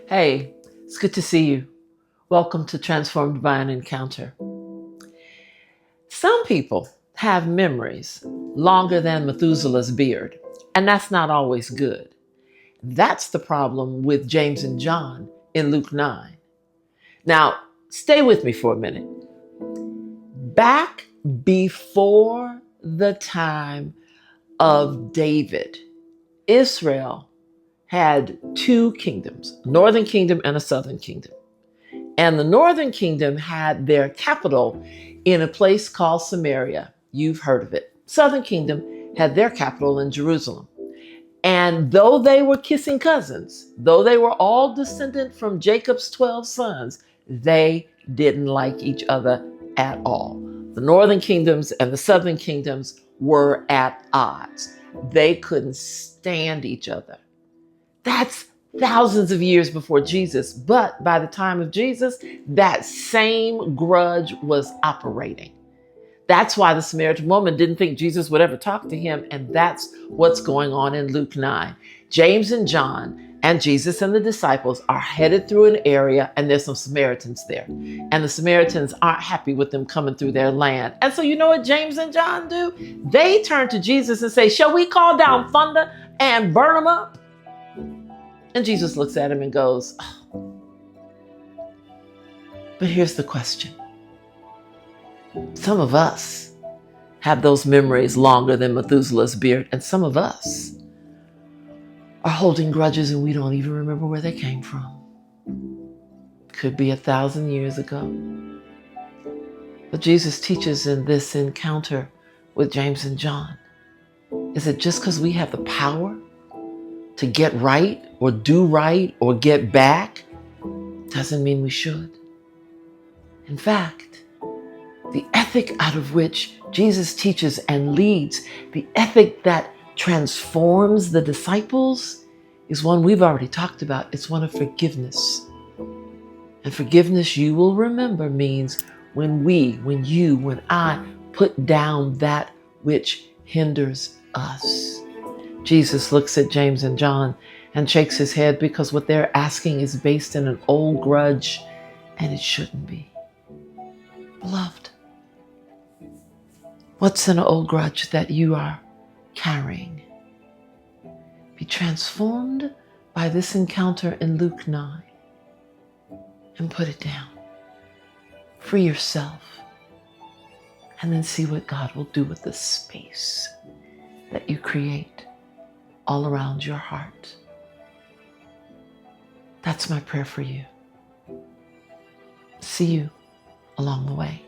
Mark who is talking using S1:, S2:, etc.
S1: Hey, it's good to see you. Welcome to Transformed Divine Encounter. Some people have memories longer than Methuselah's beard, and that's not always good. That's the problem with James and John in Luke 9. Now, stay with me for a minute. Back before the time of David, Israel had two kingdoms, a northern kingdom and a southern kingdom. And the northern kingdom had their capital in a place called Samaria. You've heard of it. Southern kingdom had their capital in Jerusalem. And though they were kissing cousins, though they were all descended from Jacob's 12 sons, they didn't like each other at all. The northern kingdoms and the southern kingdoms were at odds. They couldn't stand each other. That's thousands of years before Jesus. But by the time of Jesus, that same grudge was operating. That's why the Samaritan woman didn't think Jesus would ever talk to him. And that's what's going on in Luke 9. James and John and Jesus and the disciples are headed through an area, and there's some Samaritans there. And the Samaritans aren't happy with them coming through their land. And so you know what James and John do? They turn to Jesus and say, "Shall we call down thunder and burn them up?" And Jesus looks at him and goes, "Oh." But here's the question. Some of us have those memories longer than Methuselah's beard, and some of us are holding grudges and we don't even remember where they came from. Could be 1,000 years ago. But Jesus teaches in this encounter with James and John, is it just because we have the power to get right or do right or get back doesn't mean we should. In fact, the ethic out of which Jesus teaches and leads, the ethic that transforms the disciples, is one we've already talked about. It's one of forgiveness. And forgiveness, you will remember, means when I put down that which hinders us. Jesus looks at James and John and shakes his head because what they're asking is based in an old grudge, and it shouldn't be. Beloved, what's an old grudge that you are carrying? Be transformed by this encounter in Luke 9 and put it down. Free yourself, and then see what God will do with the space that you create all around your heart. That's my prayer for you. See you along the way.